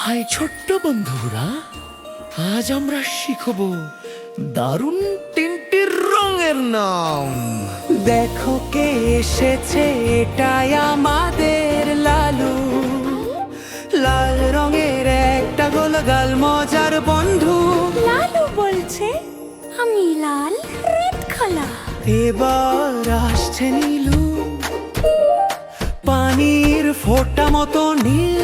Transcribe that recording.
High ছোট্ট বন্ধুরা, আজ আমরা শিখব দারুণ তিনটির রঙের নাম। দেখো কে এসেছে, এটাই আমাদের লালু। লাল রঙের একটা গোলগাল মজার বন্ধু। লালু বলছে আমি লাল, রেড কালার। এবার আসছে নীলু, পানির ফোঁটা মতো নীল